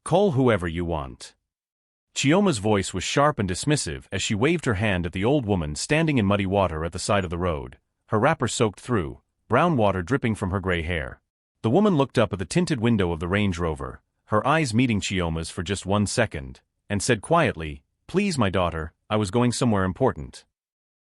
Call whoever you want." Chioma's voice was sharp and dismissive as she waved her hand at the old woman standing in muddy water at the side of the road, her wrapper soaked through, brown water dripping from her gray hair. The woman looked up at the tinted window of the Range Rover, her eyes meeting Chioma's for just 1 second, and said quietly, "Please, my daughter, I was going somewhere important."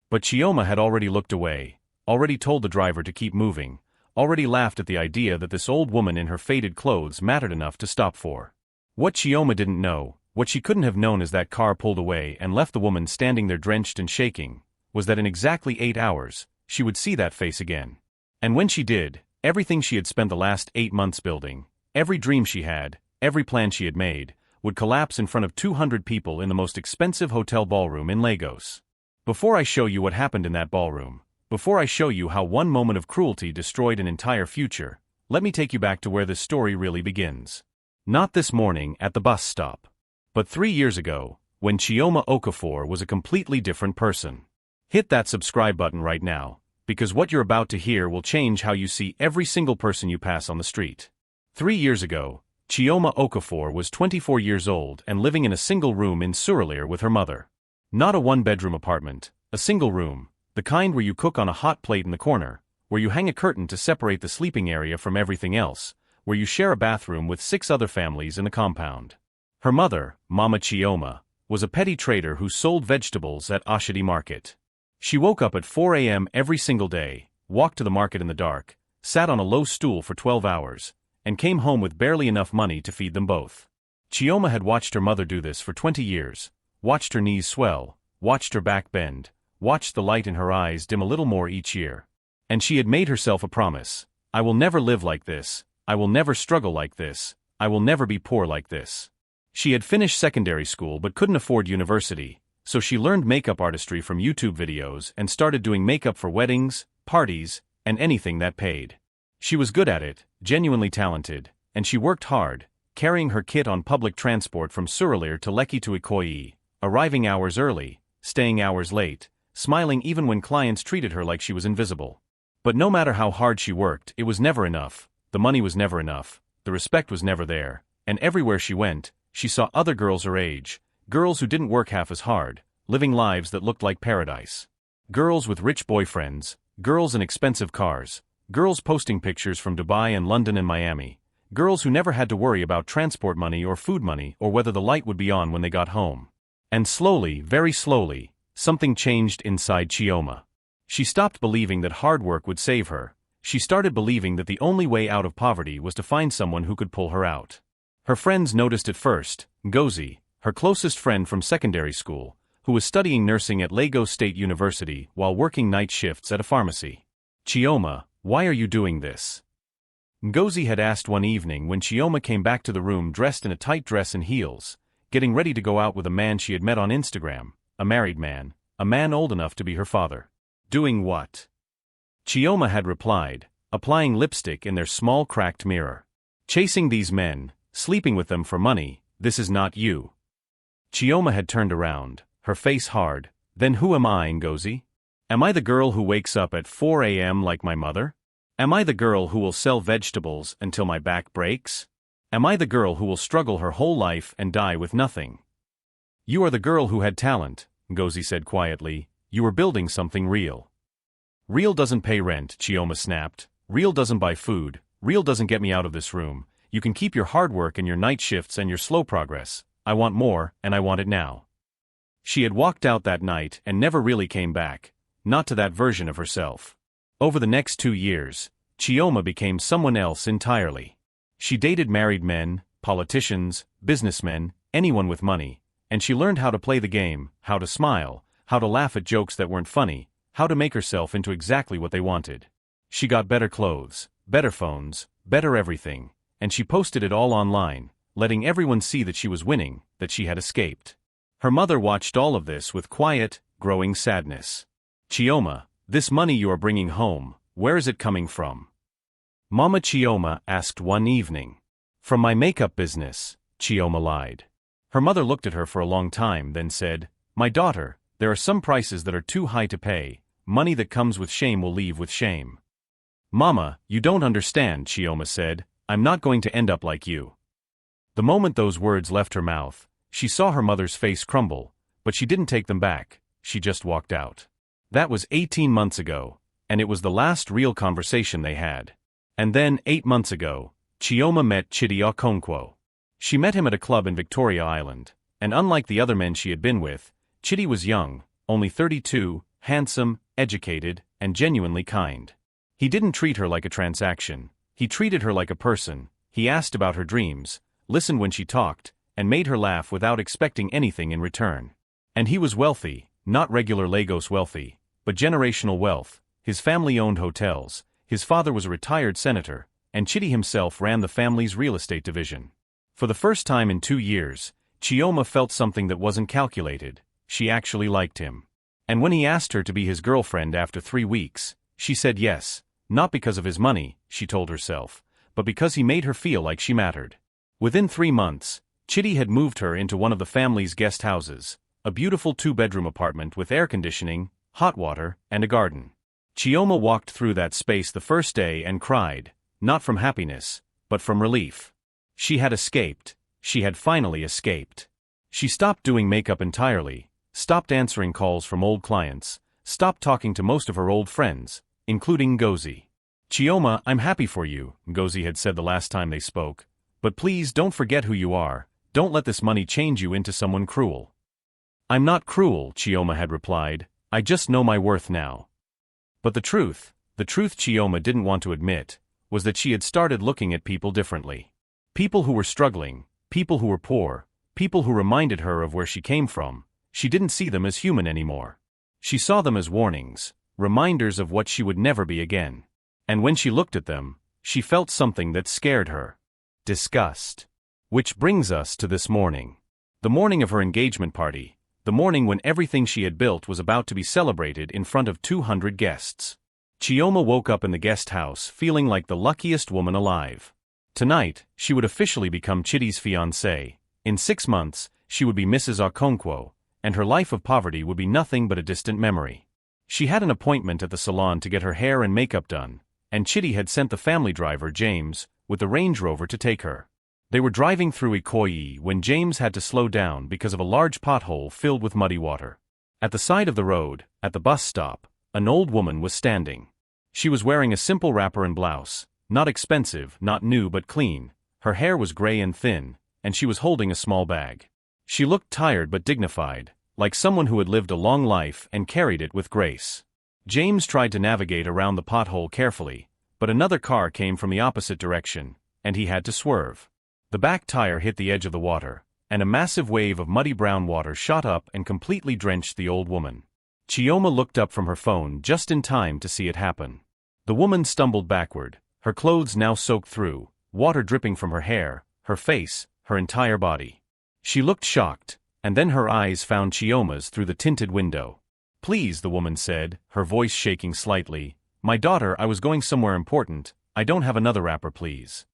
But Chioma had already looked away, already told the driver to keep moving, already laughed at the idea that this old woman in her faded clothes mattered enough to stop for. What Chioma didn't know, what she couldn't have known as that car pulled away and left the woman standing there drenched and shaking, was that in exactly 8 hours, she would see that face again. And when she did, everything she had spent the last 8 months building, every dream she had, every plan she had made, would collapse in front of 200 people in the most expensive hotel ballroom in Lagos. Before I show you what happened in that ballroom, before I show you how one moment of cruelty destroyed an entire future, let me take you back to where this story really begins. Not this morning at the bus stop, but 3 years ago, when Chioma Okafor was a completely different person. Hit that subscribe button right now, because what you're about to hear will change how you see every single person you pass on the street. 3 years ago, Chioma Okafor was 24 years old and living in a single room in Surulere with her mother. Not a one-bedroom apartment, a single room, the kind where you cook on a hot plate in the corner, where you hang a curtain to separate the sleeping area from everything else, where you share a bathroom with 6 other families in the compound. Her mother, Mama Chioma, was a petty trader who sold vegetables at Oshodi Market. She woke up at 4 a.m. every single day, walked to the market in the dark, sat on a low stool for 12 hours, and came home with barely enough money to feed them both. Chioma had watched her mother do this for 20 years, watched her knees swell, watched her back bend, watched the light in her eyes dim a little more each year. And she had made herself a promise: "I will never live like this, I will never struggle like this, I will never be poor like this." She had finished secondary school but couldn't afford university, so she learned makeup artistry from YouTube videos and started doing makeup for weddings, parties, and anything that paid. She was good at it, genuinely talented, and she worked hard, carrying her kit on public transport from Surulere to Lekki to Ikoyi, arriving hours early, staying hours late, smiling even when clients treated her like she was invisible. But no matter how hard she worked, it was never enough, the money was never enough, the respect was never there, and everywhere she went, she saw other girls her age, girls who didn't work half as hard, living lives that looked like paradise. Girls with rich boyfriends, girls in expensive cars, girls posting pictures from Dubai and London and Miami, girls who never had to worry about transport money or food money or whether the light would be on when they got home. And slowly, very slowly, something changed inside Chioma. She stopped believing that hard work would save her. She started believing that the only way out of poverty was to find someone who could pull her out. Her friends noticed it first. Ngozi, her closest friend from secondary school, who was studying nursing at Lagos State University while working night shifts at a pharmacy. "Chioma, why are you doing this?" Ngozi had asked one evening when Chioma came back to the room dressed in a tight dress and heels, getting ready to go out with a man she had met on Instagram, a married man, a man old enough to be her father. "Doing what?" Chioma had replied, applying lipstick in their small cracked mirror. "Chasing these men, sleeping with them for money, this is not you." Chioma had turned around, her face hard. "Then who am I, Ngozi? Am I the girl who wakes up at 4 a.m. like my mother? Am I the girl who will sell vegetables until my back breaks? Am I the girl who will struggle her whole life and die with nothing?" "You are the girl who had talent," Ngozi said quietly. "You were building something real." "Real doesn't pay rent," Chioma snapped. "Real doesn't buy food. Real doesn't get me out of this room. You can keep your hard work and your night shifts and your slow progress. I want more, and I want it now." She had walked out that night and never really came back, not to that version of herself. Over the next 2 years, Chioma became someone else entirely. She dated married men, politicians, businessmen, anyone with money, and she learned how to play the game, how to smile, how to laugh at jokes that weren't funny, how to make herself into exactly what they wanted. She got better clothes, better phones, better everything, and she posted it all online, letting everyone see that she was winning, that she had escaped. Her mother watched all of this with quiet, growing sadness. "Chioma, this money you are bringing home, where is it coming from?" Mama Chioma asked one evening. "From my makeup business," Chioma lied. Her mother looked at her for a long time, then said, "My daughter, there are some prices that are too high to pay. Money that comes with shame will leave with shame." "Mama, you don't understand," Chioma said. "I'm not going to end up like you." The moment those words left her mouth, she saw her mother's face crumble, but she didn't take them back, she just walked out. That was 18 months ago, and it was the last real conversation they had. And then, 8 months ago, Chioma met Chidi Okonkwo. She met him at a club in Victoria Island, and unlike the other men she had been with, Chidi was young, only 32, handsome, educated, and genuinely kind. He didn't treat her like a transaction, he treated her like a person. He asked about her dreams, listened when she talked, and made her laugh without expecting anything in return. And he was wealthy, not regular Lagos wealthy, but generational wealth. His family owned hotels, his father was a retired senator, and Chidi himself ran the family's real estate division. For the first time in 2 years, Chioma felt something that wasn't calculated. She actually liked him. And when he asked her to be his girlfriend after 3 weeks, she said yes, not because of his money, she told herself, but because he made her feel like she mattered. Within 3 months, Chidi had moved her into one of the family's guest houses, a beautiful 2-bedroom apartment with air conditioning, hot water, and a garden. Chioma walked through that space the first day and cried, not from happiness, but from relief. She had escaped. She had finally escaped. She stopped doing makeup entirely, stopped answering calls from old clients, stopped talking to most of her old friends, including Ngozi. Chioma, I'm happy for you, Ngozi had said the last time they spoke, but please don't forget who you are, don't let this money change you into someone cruel. I'm not cruel, Chioma had replied, I just know my worth now. But the truth Chioma didn't want to admit, was that she had started looking at people differently. People who were struggling, people who were poor, people who reminded her of where she came from, she didn't see them as human anymore. She saw them as warnings, reminders of what she would never be again. And when she looked at them, she felt something that scared her. Disgust. Which brings us to this morning. The morning of her engagement party, the morning when everything she had built was about to be celebrated in front of 200 guests. Chioma woke up in the guest house feeling like the luckiest woman alive. Tonight, she would officially become Chidi's fiancé. In 6 months, she would be Mrs. Okonkwo, and her life of poverty would be nothing but a distant memory. She had an appointment at the salon to get her hair and makeup done, and Chidi had sent the family driver, James, with the Range Rover to take her. They were driving through Ikoyi when James had to slow down because of a large pothole filled with muddy water. At the side of the road, at the bus stop, an old woman was standing. She was wearing a simple wrapper and blouse, not expensive, not new but clean. Her hair was gray and thin, and she was holding a small bag. She looked tired but dignified, like someone who had lived a long life and carried it with grace. James tried to navigate around the pothole carefully, but another car came from the opposite direction, and he had to swerve. The back tire hit the edge of the water, and a massive wave of muddy brown water shot up and completely drenched the old woman. Chioma looked up from her phone just in time to see it happen. The woman stumbled backward, her clothes now soaked through, water dripping from her hair, her face, her entire body. She looked shocked, and then her eyes found Chioma's through the tinted window. Please, the woman said, her voice shaking slightly. My daughter, I was going somewhere important, I don't have another wrapper please.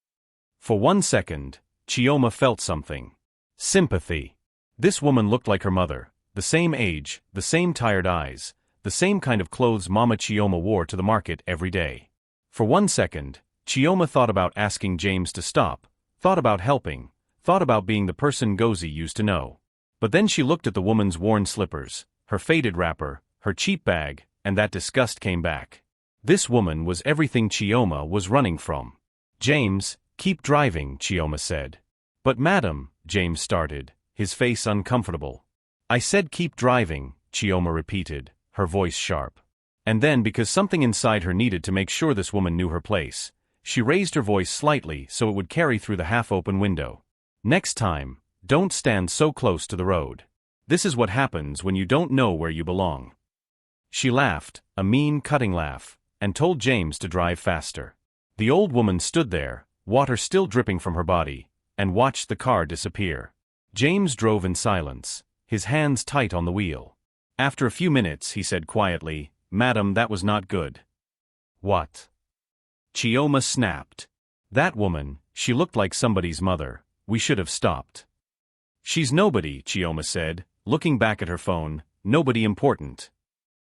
For 1 second, Chioma felt something. Sympathy. This woman looked like her mother, the same age, the same tired eyes, the same kind of clothes Mama Chioma wore to the market every day. For 1 second, Chioma thought about asking James to stop, thought about helping, thought about being the person Ngozi used to know. But then she looked at the woman's worn slippers, her faded wrapper, her cheap bag, and that disgust came back. This woman was everything Chioma was running from. James, keep driving, Chioma said. But madam, James started, his face uncomfortable. I said keep driving, Chioma repeated, her voice sharp. And then, because something inside her needed to make sure this woman knew her place, she raised her voice slightly so it would carry through the half-open window. Next time, don't stand so close to the road. This is what happens when you don't know where you belong. She laughed, a mean, cutting laugh, and told James to drive faster. The old woman stood there, water still dripping from her body, and watched the car disappear. James drove in silence, his hands tight on the wheel. After a few minutes, he said quietly, Madam, that was not good. What? Chioma snapped. That woman, she looked like somebody's mother. We should have stopped. She's nobody, Chioma said, looking back at her phone, nobody important.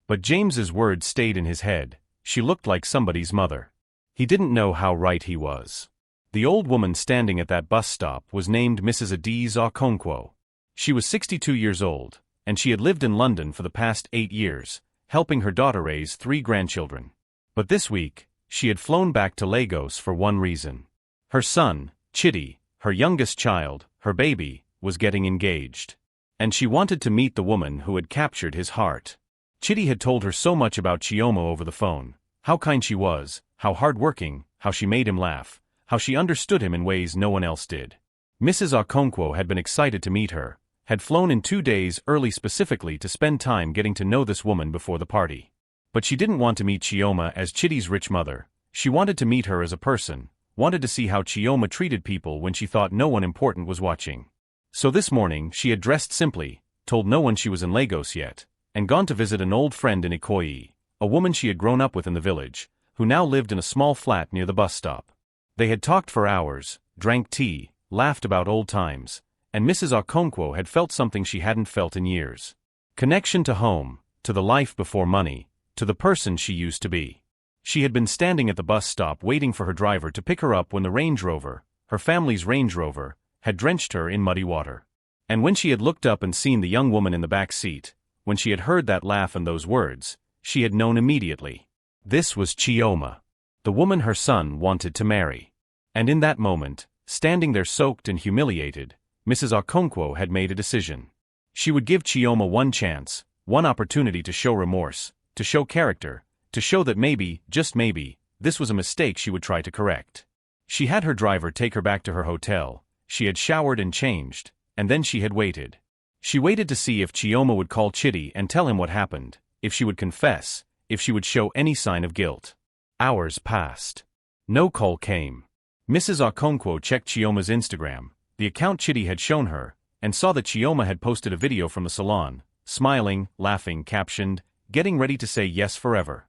But James's words stayed in his head. She looked like somebody's mother. He didn't know how right he was. The old woman standing at that bus stop was named Mrs. Adiz Okonkwo. She was 62 years old, and she had lived in London for the past 8 years, helping her daughter raise 3 grandchildren. But this week, she had flown back to Lagos for one reason. Her son, Chidi, her youngest child, her baby, was getting engaged. And she wanted to meet the woman who had captured his heart. Chidi had told her so much about Chioma over the phone, how kind she was, how hard-working, how she made him laugh, how she understood him in ways no one else did. Mrs. Okonkwo had been excited to meet her, had flown in 2 days early specifically to spend time getting to know this woman before the party. But she didn't want to meet Chioma as Chidi's rich mother. She wanted to meet her as a person, wanted to see how Chioma treated people when she thought no one important was watching. So this morning she had dressed simply, told no one she was in Lagos yet, and gone to visit an old friend in Ikoyi, a woman she had grown up with in the village, who now lived in a small flat near the bus stop. They had talked for hours, drank tea, laughed about old times, and Mrs. Okonkwo had felt something she hadn't felt in years. Connection to home, to the life before money, to the person she used to be. She had been standing at the bus stop waiting for her driver to pick her up when the Range Rover, her family's Range Rover, had drenched her in muddy water. And when she had looked up and seen the young woman in the back seat, when she had heard that laugh and those words, she had known immediately. This was Chioma, the woman her son wanted to marry. And in that moment, standing there soaked and humiliated, Mrs. Okonkwo had made a decision. She would give Chioma one chance, one opportunity to show remorse, to show character, to show that maybe, just maybe, this was a mistake she would try to correct. She had her driver take her back to her hotel. She had showered and changed, and then she had waited. She waited to see if Chioma would call Chidi and tell him what happened, if she would confess, if she would show any sign of guilt. Hours passed. No call came. Mrs. Okonkwo checked Chioma's Instagram, the account Chidi had shown her, and saw that Chioma had posted a video from the salon, smiling, laughing, captioned, "Getting ready to say yes forever."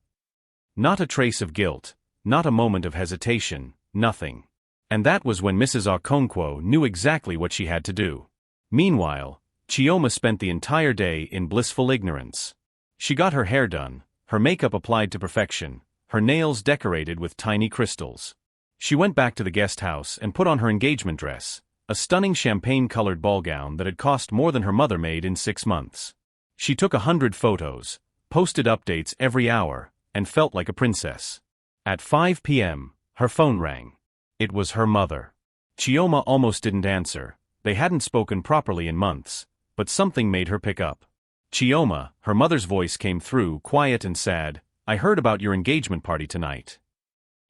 Not a trace of guilt, not a moment of hesitation, nothing. And that was when Mrs. Okonkwo knew exactly what she had to do. Meanwhile, Chioma spent the entire day in blissful ignorance. She got her hair done, her makeup applied to perfection, her nails decorated with tiny crystals. She went back to the guest house and put on her engagement dress, a stunning champagne-colored ball gown that had cost more than her mother made in 6 months. She took 100 photos, posted updates every hour, and felt like a princess. At 5 p.m., her phone rang. It was her mother. Chioma almost didn't answer. They hadn't spoken properly in months, but something made her pick up. Chioma, her mother's voice came through, quiet and sad. "I heard about your engagement party tonight."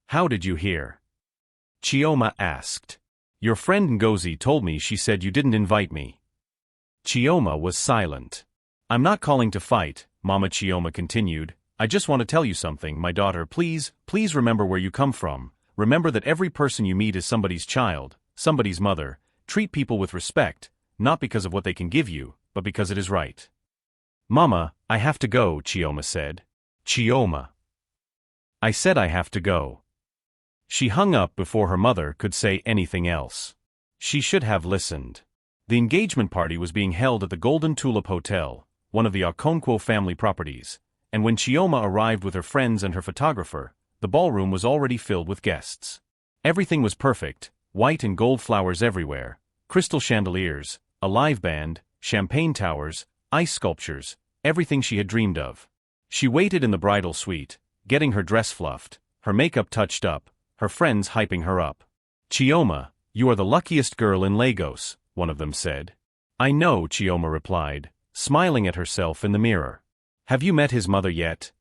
"How did you hear?" Chioma asked. "Your friend Ngozi told me. She said you didn't invite me." Chioma was silent. "I'm not calling to fight," Mama Chioma continued. "I just want to tell you something, my daughter. Please remember where you come from. Remember that every person you meet is somebody's child, somebody's mother. Treat people with respect, not because of what they can give you, but because it is right." "Mama, I have to go," Chioma said. "Chioma." "I said I have to go." She hung up before her mother could say anything else. She should have listened. The engagement party was being held at the Golden Tulip Hotel, one of the Okonkwo family properties, and when Chioma arrived with her friends and her photographer, the ballroom was already filled with guests. Everything was perfect, white and gold flowers everywhere, crystal chandeliers, a live band, champagne towers, ice sculptures, everything she had dreamed of. She waited in the bridal suite, getting her dress fluffed, her makeup touched up, her friends hyping her up. "Chioma, you are the luckiest girl in Lagos," one of them said. "I know," Chioma replied, smiling at herself in the mirror. "Have you met his mother yet?"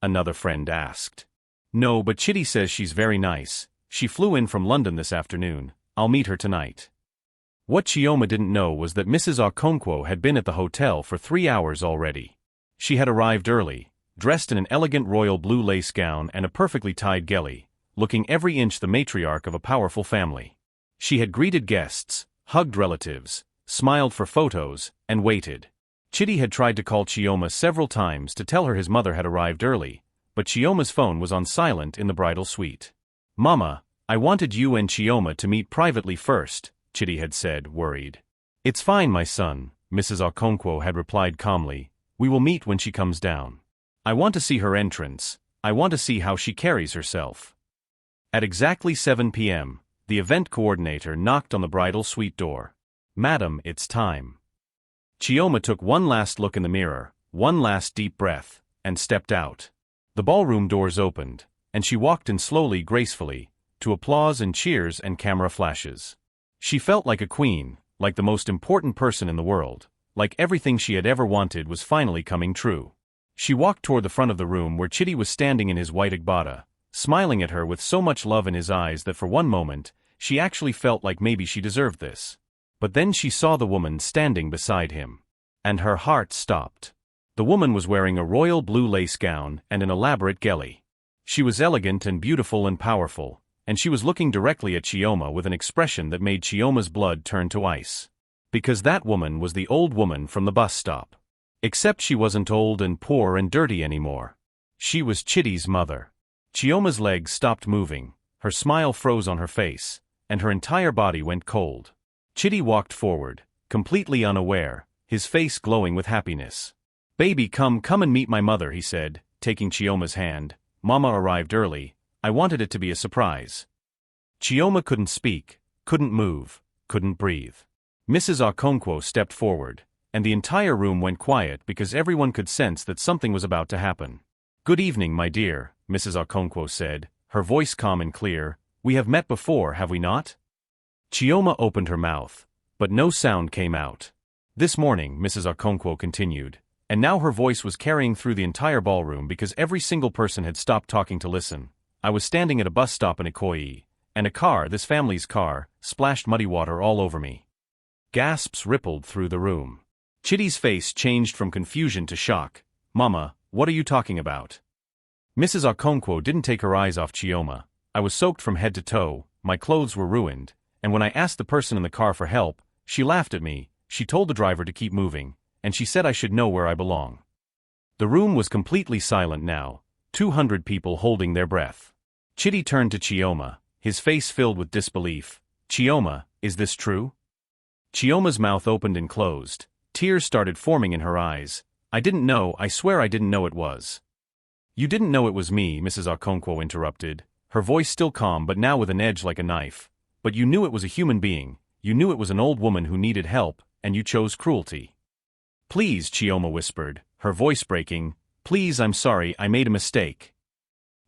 another friend asked. "No, but Chidi says she's very nice. She flew in from London this afternoon. I'll meet her tonight." What Chioma didn't know was that Mrs. Okonkwo had been at the hotel for 3 hours already. She had arrived early, dressed in an elegant royal blue lace gown and a perfectly tied gelly, looking every inch the matriarch of a powerful family. She had greeted guests, hugged relatives, smiled for photos, and waited. Chidi had tried to call Chioma several times to tell her his mother had arrived early, but Chioma's phone was on silent in the bridal suite. "Mama, I wanted you and Chioma to meet privately first," Chidi had said, worried. "It's fine, my son," Mrs. Okonkwo had replied calmly. "We will meet when she comes down. I want to see her entrance. I want to see how she carries herself." At exactly 7 p.m., the event coordinator knocked on the bridal suite door. "Madam, it's time." Chioma took one last look in the mirror, one last deep breath, and stepped out. The ballroom doors opened, and she walked in slowly, gracefully, to applause and cheers and camera flashes. She felt like a queen, like the most important person in the world, like everything she had ever wanted was finally coming true. She walked toward the front of the room where Chidi was standing in his white agbada, smiling at her with so much love in his eyes that for one moment, she actually felt like maybe she deserved this. But then she saw the woman standing beside him. And her heart stopped. The woman was wearing a royal blue lace gown and an elaborate gheli. She was elegant and beautiful and powerful, and she was looking directly at Chioma with an expression that made Chioma's blood turn to ice. Because that woman was the old woman from the bus stop. Except she wasn't old and poor and dirty anymore. She was Chidi's mother. Chioma's legs stopped moving, her smile froze on her face, and her entire body went cold. Chidi walked forward, completely unaware, his face glowing with happiness. "Baby, come and meet my mother," he said, taking Chioma's hand. "Mama arrived early. I wanted it to be a surprise." Chioma couldn't speak, couldn't move, couldn't breathe. Mrs. Okonkwo stepped forward, and the entire room went quiet because everyone could sense that something was about to happen. "Good evening, my dear," Mrs. Okonkwo said, her voice calm and clear. "We have met before, have we not?" Chioma opened her mouth, but no sound came out. "This morning," Mrs. Okonkwo continued, and now her voice was carrying through the entire ballroom because every single person had stopped talking to listen. "I was standing at a bus stop in Ikoyi, and a car, this family's car, splashed muddy water all over me." Gasps rippled through the room. Chidi's face changed from confusion to shock. "Mama, what are you talking about?" Mrs. Okonkwo didn't take her eyes off Chioma. "I was soaked from head to toe, my clothes were ruined, and when I asked the person in the car for help, she laughed at me, she told the driver to keep moving, and she said I should know where I belong." The room was completely silent now, 200 people holding their breath. Chidi turned to Chioma, his face filled with disbelief. "Chioma, is this true?" Chioma's mouth opened and closed. Tears started forming in her eyes. "I didn't know, I swear I didn't know it was." "You didn't know it was me," Mrs. Okonkwo interrupted, her voice still calm but now with an edge like a knife. "But you knew it was a human being, you knew it was an old woman who needed help, and you chose cruelty." "Please," Chioma whispered, her voice breaking, "please, I'm sorry, I made a mistake."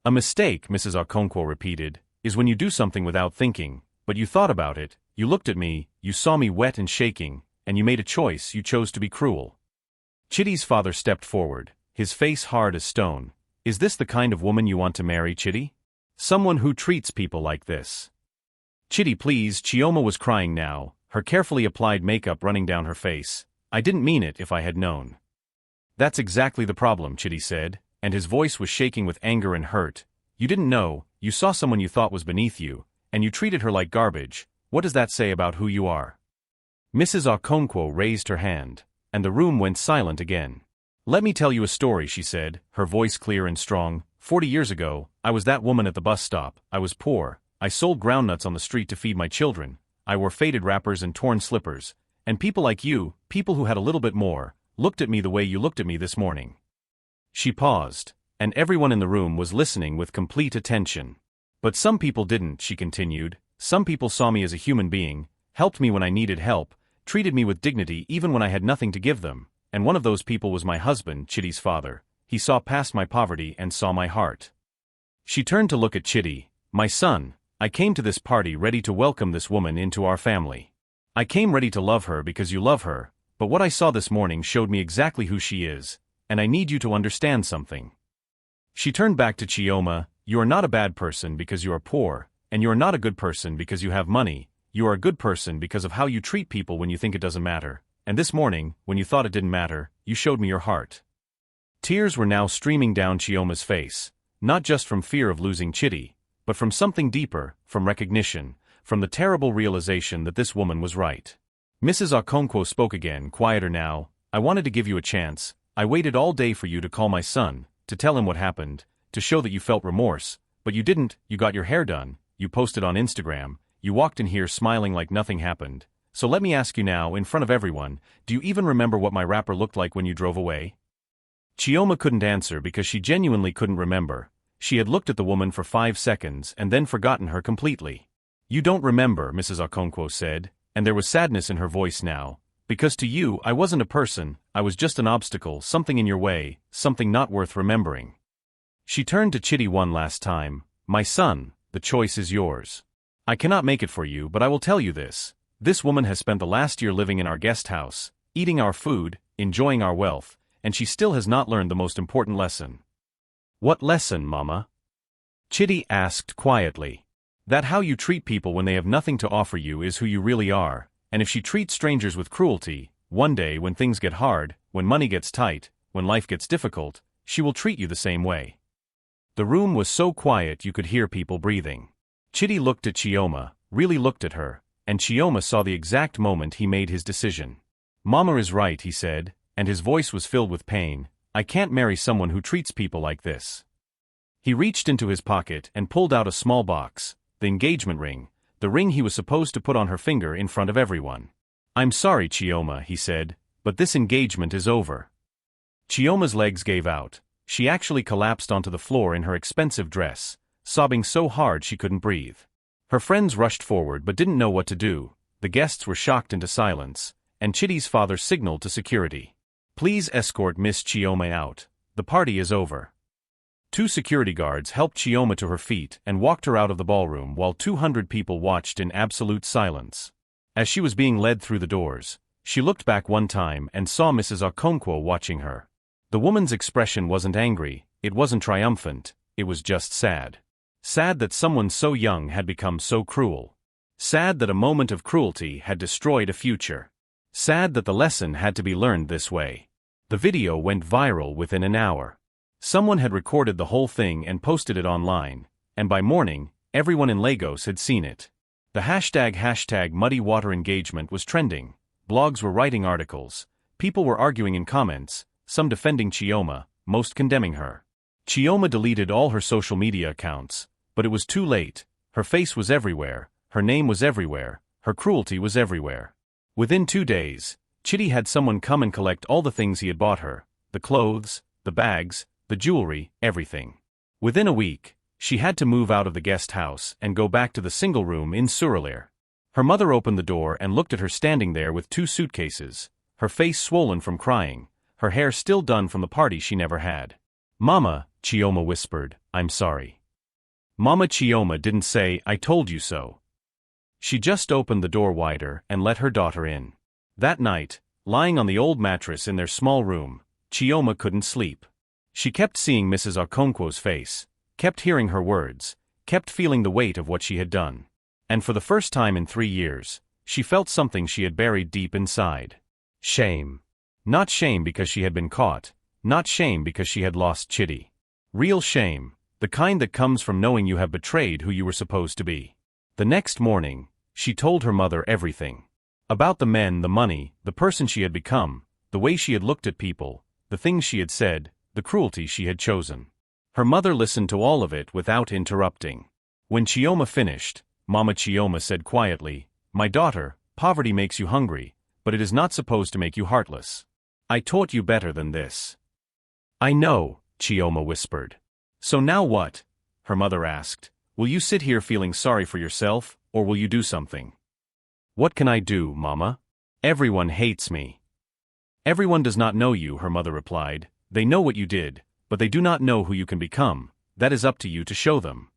"A mistake," Mrs. Okonkwo repeated, "is when you do something without thinking, but you thought about it, you looked at me, you saw me wet and shaking, and you made a choice, you chose to be cruel." Chidi's father stepped forward, his face hard as stone. "Is this the kind of woman you want to marry, Chidi? Someone who treats people like this?" "Chidi, please," Chioma was crying now, her carefully applied makeup running down her face. "I didn't mean it if I had known." "That's exactly the problem," Chidi said, and his voice was shaking with anger and hurt. "You didn't know, you saw someone you thought was beneath you, and you treated her like garbage. What does that say about who you are?" Mrs. Okonkwo raised her hand, and the room went silent again. "Let me tell you a story," she said, her voice clear and strong. 40 years ago, I was that woman at the bus stop. I was poor, I sold groundnuts on the street to feed my children, I wore faded wrappers and torn slippers, and people like you, people who had a little bit more, looked at me the way you looked at me this morning." She paused, and everyone in the room was listening with complete attention. "But some people didn't," she continued. "Some people saw me as a human being, helped me when I needed help, treated me with dignity even when I had nothing to give them, and one of those people was my husband, Chidi's father. He saw past my poverty and saw my heart." She turned to look at Chidi. "My son, I came to this party ready to welcome this woman into our family. I came ready to love her because you love her, but what I saw this morning showed me exactly who she is, and I need you to understand something." She turned back to Chioma. "You are not a bad person because you are poor, and you are not a good person because you have money. You are a good person because of how you treat people when you think it doesn't matter, and this morning, when you thought it didn't matter, you showed me your heart." Tears were now streaming down Chioma's face, not just from fear of losing Chidi, but from something deeper, from recognition, from the terrible realization that this woman was right. Mrs. Okonkwo spoke again, quieter now. "I wanted to give you a chance. I waited all day for you to call my son, to tell him what happened, to show that you felt remorse, but you didn't. You got your hair done, you posted on Instagram, you walked in here smiling like nothing happened. So let me ask you now, in front of everyone, do you even remember what my wrapper looked like when you drove away?" Chioma couldn't answer because she genuinely couldn't remember. She had looked at the woman for 5 seconds and then forgotten her completely. You don't remember, Mrs. Okonkwo said, and there was sadness in her voice now. Because to you, I wasn't a person, I was just an obstacle, something in your way, something not worth remembering. She turned to Chitty one last time. My son, the choice is yours. I cannot make it for you, but I will tell you this. This woman has spent the last year living in our guest house, eating our food, enjoying our wealth, and she still has not learned the most important lesson. What lesson, Mama? Chitty asked quietly. That how you treat people when they have nothing to offer you is who you really are, and if she treats strangers with cruelty, one day when things get hard, when money gets tight, when life gets difficult, she will treat you the same way. The room was so quiet you could hear people breathing. Chitty looked at Chioma, really looked at her, and Chioma saw the exact moment he made his decision. Mama is right, he said, and his voice was filled with pain. I can't marry someone who treats people like this. He reached into his pocket and pulled out a small box, the engagement ring, the ring he was supposed to put on her finger in front of everyone. I'm sorry, Chioma, he said, but this engagement is over. Chioma's legs gave out. She actually collapsed onto the floor in her expensive dress, sobbing so hard she couldn't breathe. Her friends rushed forward but didn't know what to do. The guests were shocked into silence, and Chitty's father signaled to security. Please escort Miss Chioma out. The party is over. 2 security guards helped Chioma to her feet and walked her out of the ballroom while 200 people watched in absolute silence. As she was being led through the doors, she looked back one time and saw Mrs. Okonkwo watching her. The woman's expression wasn't angry, it wasn't triumphant, it was just sad. Sad that someone so young had become so cruel. Sad that a moment of cruelty had destroyed a future. Sad that the lesson had to be learned this way. The video went viral within an hour. Someone had recorded the whole thing and posted it online, and by morning, everyone in Lagos had seen it. The hashtag muddy water engagement was trending. Blogs were writing articles. People were arguing in comments, some defending Chioma, most condemning her. Chioma deleted all her social media accounts, but it was too late. Her face was everywhere, her name was everywhere, her cruelty was everywhere. Within 2 days, Chitty had someone come and collect all the things he had bought her, the clothes, the bags, the jewelry, everything. Within a week, she had to move out of the guest house and go back to the single room in Surulere. Her mother opened the door and looked at her standing there with 2 suitcases, her face swollen from crying, her hair still done from the party she never had. Mama, Chioma whispered, I'm sorry. Mama Chioma didn't say, I told you so. She just opened the door wider and let her daughter in. That night, lying on the old mattress in their small room, Chioma couldn't sleep. She kept seeing Mrs. Okonkwo's face, kept hearing her words, kept feeling the weight of what she had done. And for the first time in 3 years, she felt something she had buried deep inside. Shame. Not shame because she had been caught, not shame because she had lost Chitty. Real shame, the kind that comes from knowing you have betrayed who you were supposed to be. The next morning, she told her mother everything. About the men, the money, the person she had become, the way she had looked at people, the things she had said, the cruelty she had chosen. Her mother listened to all of it without interrupting. When Chioma finished, Mama Chioma said quietly, My daughter, poverty makes you hungry, but it is not supposed to make you heartless. I taught you better than this. I know, Chioma whispered. So now what? Her mother asked. Will you sit here feeling sorry for yourself, or will you do something? What can I do, Mama? Everyone hates me. Everyone does not know you, her mother replied. They know what you did, but they do not know who you can become. That is up to you to show them.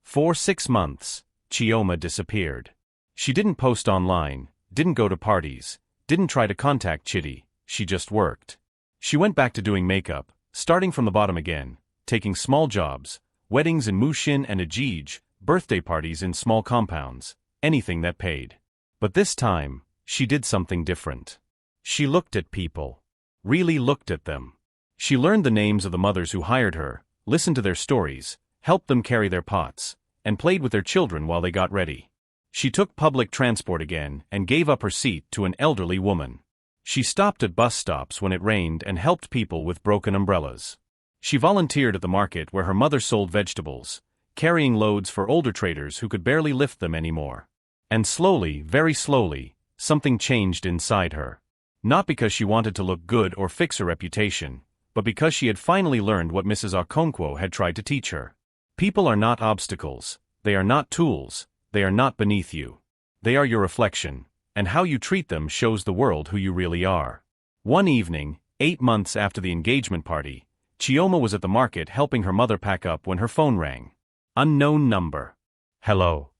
For 6 months, Chioma disappeared. She didn't post online, didn't go to parties, didn't try to contact Chitty, she just worked. She went back to doing makeup, starting from the bottom again, taking small jobs, weddings in Mushin and Ajij, birthday parties in small compounds, anything that paid. But this time, she did something different. She looked at people. Really looked at them. She learned the names of the mothers who hired her, listened to their stories, helped them carry their pots, and played with their children while they got ready. She took public transport again and gave up her seat to an elderly woman. She stopped at bus stops when it rained and helped people with broken umbrellas. She volunteered at the market where her mother sold vegetables, carrying loads for older traders who could barely lift them anymore. And slowly, very slowly, something changed inside her. Not because she wanted to look good or fix her reputation, but because she had finally learned what Mrs. Okonkwo had tried to teach her. People are not obstacles, they are not tools, they are not beneath you. They are your reflection, and how you treat them shows the world who you really are. One evening, 8 months after the engagement party, Chioma was at the market helping her mother pack up when her phone rang. Unknown number. Hello.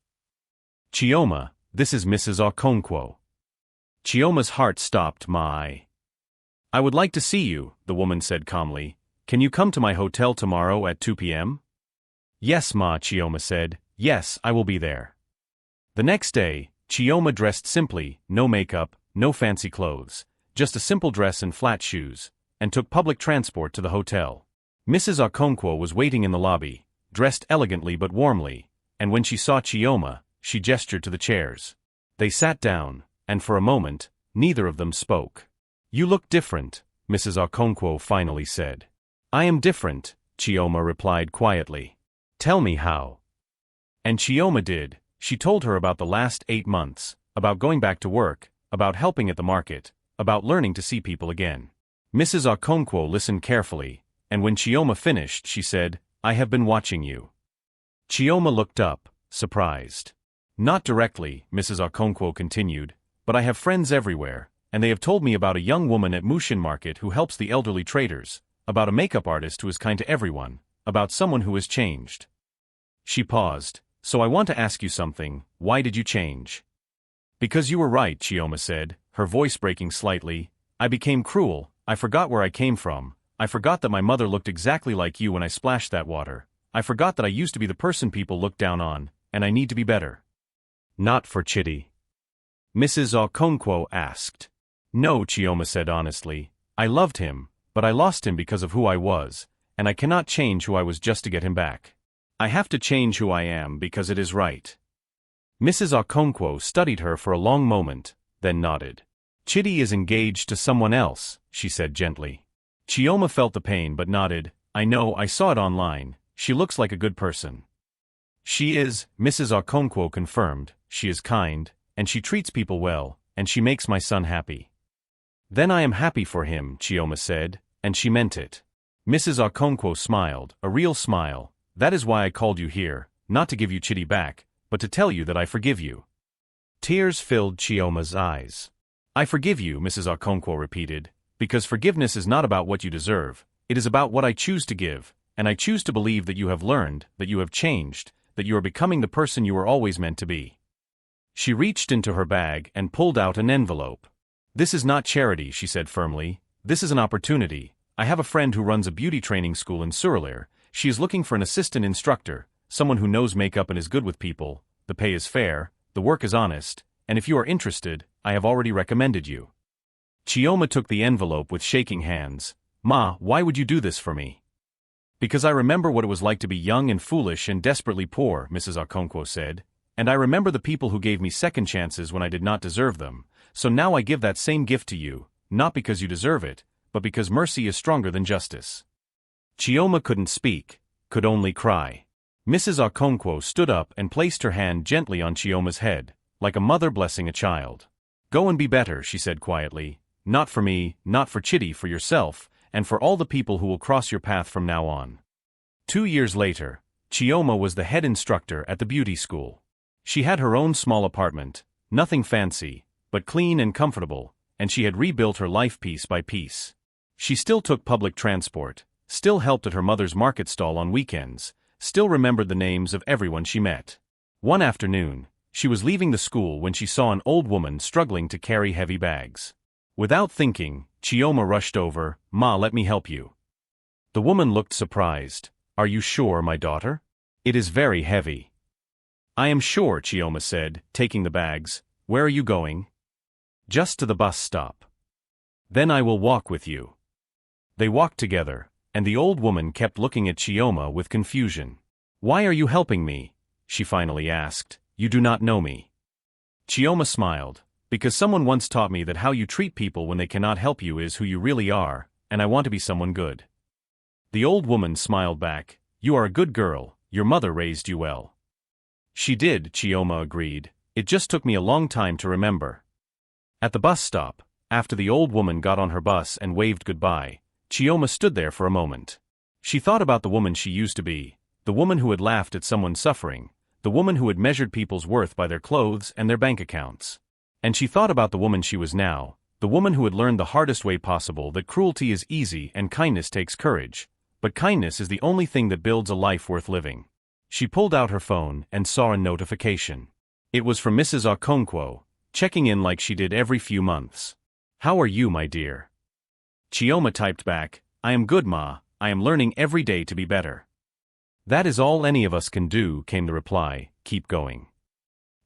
Chioma, this is Mrs. Okonkwo. Chioma's heart stopped. I would like to see you, the woman said calmly. Can you come to my hotel tomorrow at 2 p.m.? Yes, ma, Chioma said. Yes, I will be there. The next day, Chioma dressed simply, no makeup, no fancy clothes, just a simple dress and flat shoes, and took public transport to the hotel. Mrs. Okonkwo was waiting in the lobby, dressed elegantly but warmly, and when she saw Chioma, she gestured to the chairs. They sat down, and for a moment, neither of them spoke. You look different, Mrs. Okonkwo finally said. I am different, Chioma replied quietly. Tell me how. And Chioma did. She told her about the last 8 months, about going back to work, about helping at the market, about learning to see people again. Mrs. Okonkwo listened carefully, and when Chioma finished, she said, I have been watching you. Chioma looked up, surprised. Not directly, Mrs. Okonkwo continued, but I have friends everywhere, and they have told me about a young woman at Mushin Market who helps the elderly traders, about a makeup artist who is kind to everyone, about someone who has changed. She paused. So I want to ask you something, why did you change? Because you were right, Chioma said, her voice breaking slightly. I became cruel, I forgot where I came from, I forgot that my mother looked exactly like you when I splashed that water, I forgot that I used to be the person people looked down on, and I need to be better. Not for Chitty? Mrs. Okonkwo asked. No, Chioma said honestly, I loved him, but I lost him because of who I was, and I cannot change who I was just to get him back. I have to change who I am because it is right. Mrs. Okonkwo studied her for a long moment, then nodded. Chitty is engaged to someone else, she said gently. Chioma felt the pain but nodded. I know, I saw it online, she looks like a good person. She is, Mrs. Okonkwo confirmed, she is kind, and she treats people well, and she makes my son happy. Then I am happy for him, Chioma said, and she meant it. Mrs. Okonkwo smiled, a real smile. That is why I called you here, not to give you Chitty back, but to tell you that I forgive you. Tears filled Chioma's eyes. I forgive you, Mrs. Okonkwo repeated, because forgiveness is not about what you deserve, it is about what I choose to give, and I choose to believe that you have learned, that you have changed, that you are becoming the person you were always meant to be. She reached into her bag and pulled out an envelope. This is not charity, she said firmly, this is an opportunity. I have a friend who runs a beauty training school in Surulere. She is looking for an assistant instructor, someone who knows makeup and is good with people, the pay is fair, the work is honest, and if you are interested, I have already recommended you. Chioma took the envelope with shaking hands. Ma, why would you do this for me? Because I remember what it was like to be young and foolish and desperately poor, Mrs. Okonkwo said, and I remember the people who gave me second chances when I did not deserve them, so now I give that same gift to you, not because you deserve it, but because mercy is stronger than justice. Chioma couldn't speak, could only cry. Mrs. Okonkwo stood up and placed her hand gently on Chioma's head, like a mother blessing a child. Go and be better, she said quietly, not for me, not for Chitty, for yourself, and for all the people who will cross your path from now on. 2 years later, Chioma was the head instructor at the beauty school. She had her own small apartment, nothing fancy, but clean and comfortable, and she had rebuilt her life piece by piece. She still took public transport, still helped at her mother's market stall on weekends, still remembered the names of everyone she met. One afternoon, she was leaving the school when she saw an old woman struggling to carry heavy bags. Without thinking, Chioma rushed over. Ma, let me help you. The woman looked surprised. Are you sure, my daughter? It is very heavy. I am sure, Chioma said, taking the bags. Where are you going? Just to the bus stop. Then I will walk with you. They walked together, and the old woman kept looking at Chioma with confusion. Why are you helping me? She finally asked. You do not know me. Chioma smiled. Because someone once taught me that how you treat people when they cannot help you is who you really are, and I want to be someone good. The old woman smiled back. You are a good girl, your mother raised you well. She did, Chioma agreed. It just took me a long time to remember. At the bus stop, after the old woman got on her bus and waved goodbye, Chioma stood there for a moment. She thought about the woman she used to be, the woman who had laughed at someone suffering, the woman who had measured people's worth by their clothes and their bank accounts. And she thought about the woman she was now, the woman who had learned the hardest way possible that cruelty is easy and kindness takes courage, but kindness is the only thing that builds a life worth living. She pulled out her phone and saw a notification. It was from Mrs. Okonkwo, checking in like she did every few months. "How are you, my dear?" Chioma typed back, "I am good, Ma, I am learning every day to be better." "That is all any of us can do," came the reply, "keep going."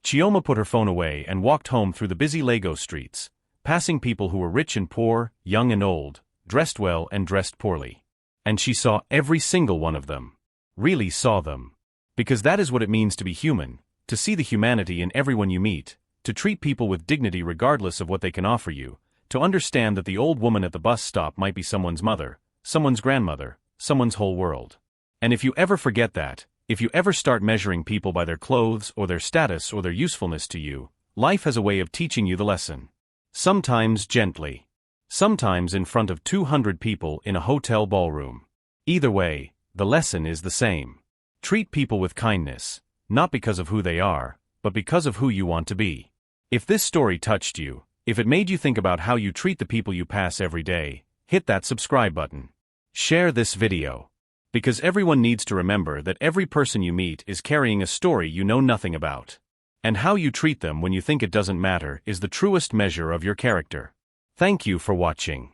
Chioma put her phone away and walked home through the busy Lagos streets, passing people who were rich and poor, young and old, dressed well and dressed poorly. And she saw every single one of them. Really saw them. Because that is what it means to be human, to see the humanity in everyone you meet, to treat people with dignity regardless of what they can offer you, to understand that the old woman at the bus stop might be someone's mother, someone's grandmother, someone's whole world. And if you ever forget that, if you ever start measuring people by their clothes or their status or their usefulness to you, life has a way of teaching you the lesson. Sometimes gently. Sometimes in front of 200 people in a hotel ballroom. Either way, the lesson is the same. Treat people with kindness, not because of who they are, but because of who you want to be. If this story touched you, if it made you think about how you treat the people you pass every day, hit that subscribe button. Share this video. Because everyone needs to remember that every person you meet is carrying a story you know nothing about. And how you treat them when you think it doesn't matter is the truest measure of your character. Thank you for watching.